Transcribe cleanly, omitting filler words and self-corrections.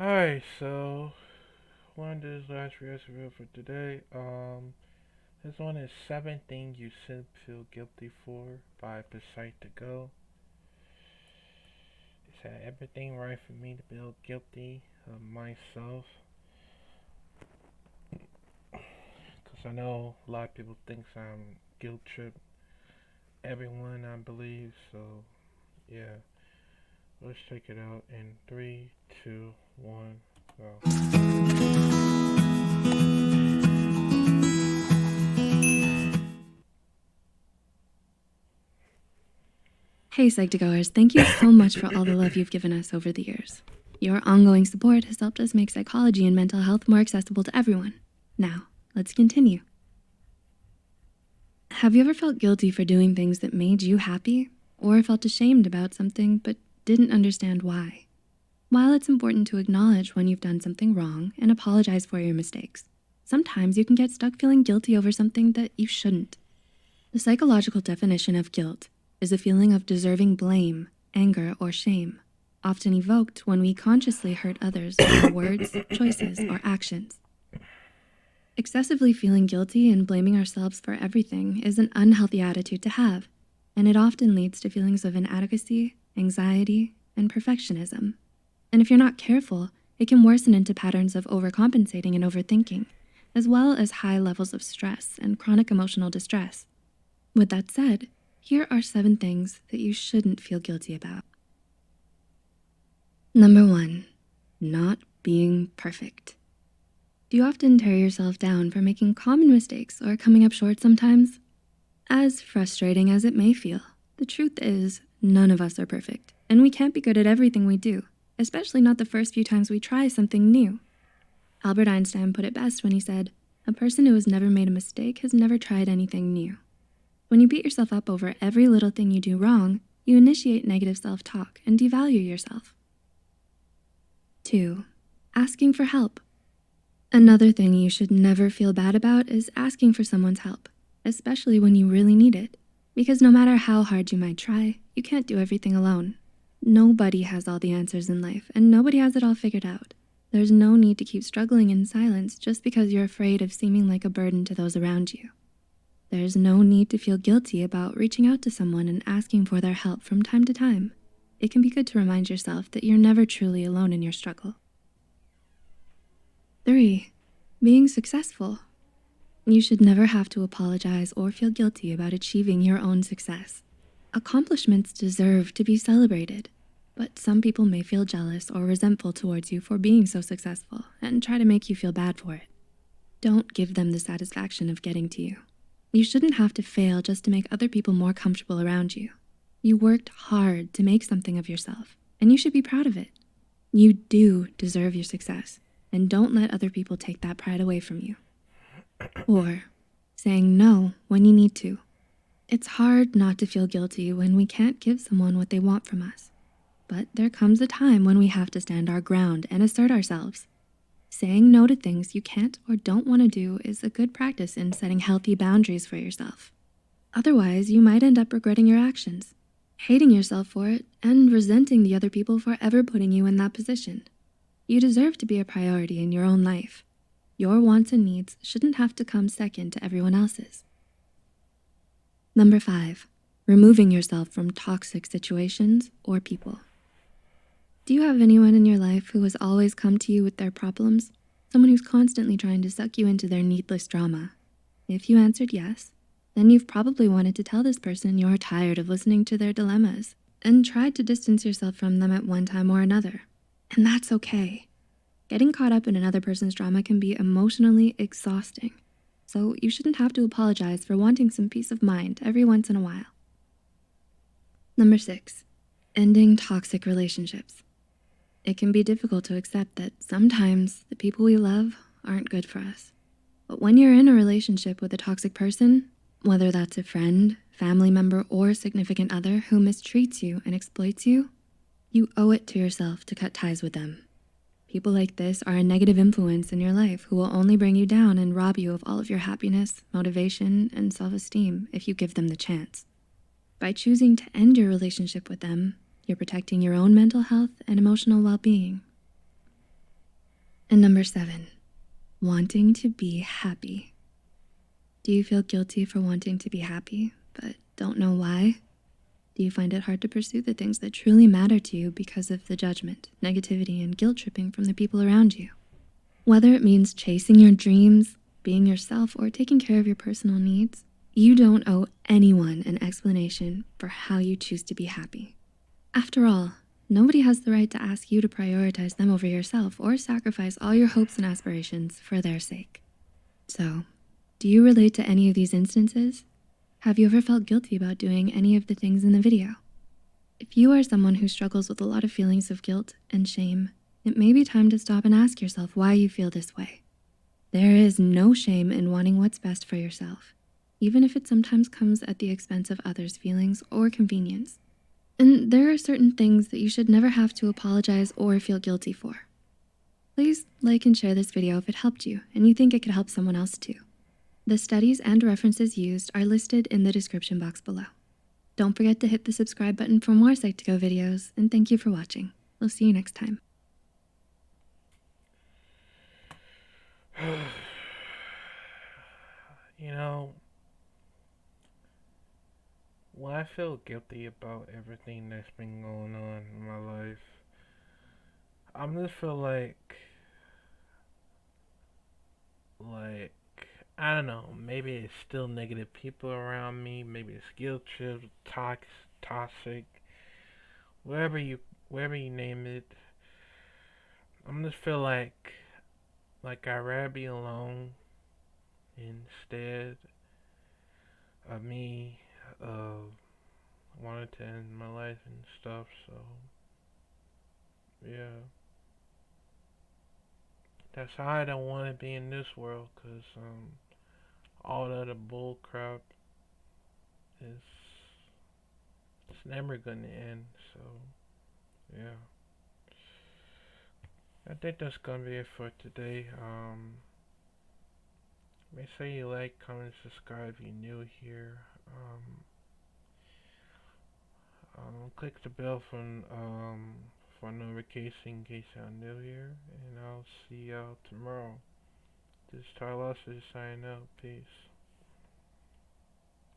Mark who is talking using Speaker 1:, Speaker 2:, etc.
Speaker 1: Alright, so one of this last review for today. This one is 7 things you should feel guilty for by Beside to Go. It said everything right for me to feel guilty of myself. Because I know a lot of people think I'm guilt trip everyone, I believe. So, yeah. Let's check it out in three, two, one, go.
Speaker 2: Hey, Psych2Goers, thank you so much for all the love you've given us over the years. Your ongoing support has helped us make psychology and mental health more accessible to everyone. Now, let's continue. Have you ever felt guilty for doing things that made you happy, or felt ashamed about something but didn't understand why? While it's important to acknowledge when you've done something wrong and apologize for your mistakes, sometimes you can get stuck feeling guilty over something that you shouldn't. The psychological definition of guilt is a feeling of deserving blame, anger, or shame, often evoked when we consciously hurt others with our words, choices, or actions. Excessively feeling guilty and blaming ourselves for everything is an unhealthy attitude to have, and it often leads to feelings of inadequacy, anxiety, and perfectionism. And if you're not careful, it can worsen into patterns of overcompensating and overthinking, as well as high levels of stress and chronic emotional distress. With that said, here are 7 things that you shouldn't feel guilty about. Number 1, not being perfect. Do you often tear yourself down for making common mistakes or coming up short sometimes? As frustrating as it may feel, the truth is none of us are perfect, and we can't be good at everything we do, especially not the first few times we try something new. Albert Einstein put it best when he said, "A person who has never made a mistake has never tried anything new." When you beat yourself up over every little thing you do wrong, you initiate negative self-talk and devalue yourself. 2, asking for help. Another thing you should never feel bad about is asking for someone's help, especially when you really need it. Because no matter how hard you might try, you can't do everything alone. Nobody has all the answers in life, and nobody has it all figured out. There's no need to keep struggling in silence just because you're afraid of seeming like a burden to those around you. There's no need to feel guilty about reaching out to someone and asking for their help from time to time. It can be good to remind yourself that you're never truly alone in your struggle. 3, being successful. You should never have to apologize or feel guilty about achieving your own success. Accomplishments deserve to be celebrated, but some people may feel jealous or resentful towards you for being so successful and try to make you feel bad for it. Don't give them the satisfaction of getting to you. You shouldn't have to fail just to make other people more comfortable around you. You worked hard to make something of yourself, and you should be proud of it. You do deserve your success, and don't let other people take that pride away from you. 4, saying no when you need to. It's hard not to feel guilty when we can't give someone what they want from us. But there comes a time when we have to stand our ground and assert ourselves. Saying no to things you can't or don't want to do is a good practice in setting healthy boundaries for yourself. Otherwise, you might end up regretting your actions, hating yourself for it, and resenting the other people for ever putting you in that position. You deserve to be a priority in your own life. Your wants and needs shouldn't have to come second to everyone else's. Number 5, removing yourself from toxic situations or people. Do you have anyone in your life who has always come to you with their problems? Someone who's constantly trying to suck you into their needless drama? If you answered yes, then you've probably wanted to tell this person you're tired of listening to their dilemmas and tried to distance yourself from them at one time or another. And that's okay. Getting caught up in another person's drama can be emotionally exhausting, so you shouldn't have to apologize for wanting some peace of mind every once in a while. Number 6, ending toxic relationships. It can be difficult to accept that sometimes the people we love aren't good for us. But when you're in a relationship with a toxic person, whether that's a friend, family member, or significant other who mistreats you and exploits you, you owe it to yourself to cut ties with them. People like this are a negative influence in your life who will only bring you down and rob you of all of your happiness, motivation, and self-esteem if you give them the chance. By choosing to end your relationship with them, you're protecting your own mental health and emotional well-being. And number 7, wanting to be happy. Do you feel guilty for wanting to be happy, but don't know why? Do you find it hard to pursue the things that truly matter to you because of the judgment, negativity, and guilt tripping from the people around you? Whether it means chasing your dreams, being yourself, or taking care of your personal needs, you don't owe anyone an explanation for how you choose to be happy. After all, nobody has the right to ask you to prioritize them over yourself or sacrifice all your hopes and aspirations for their sake. So, do you relate to any of these instances? Have you ever felt guilty about doing any of the things in the video? If you are someone who struggles with a lot of feelings of guilt and shame, it may be time to stop and ask yourself why you feel this way. There is no shame in wanting what's best for yourself, even if it sometimes comes at the expense of others' feelings or convenience. And there are certain things that you should never have to apologize or feel guilty for. Please like and share this video if it helped you and you think it could help someone else too. The studies and references used are listed in the description box below. Don't forget to hit the subscribe button for more Psych2Go videos, and thank you for watching. We'll see you next time.
Speaker 1: You know, when I feel guilty about everything that's been going on in my life, I'm just feel like I don't know, maybe it's still negative people around me, maybe it's guilt trip, toxic, wherever you name it. I'm just feel like I'd rather be alone instead of me wanted to end my life and stuff. So yeah, that's how I don't want to be in this world, 'cause all the other bull crap is it's never gonna end. So yeah, I think that's gonna be it for today. Make sure you like, comment, subscribe if you're new here. Click the bell for notification in case y'all new here, and I'll see y'all tomorrow. This is Tyler, signing out. Peace.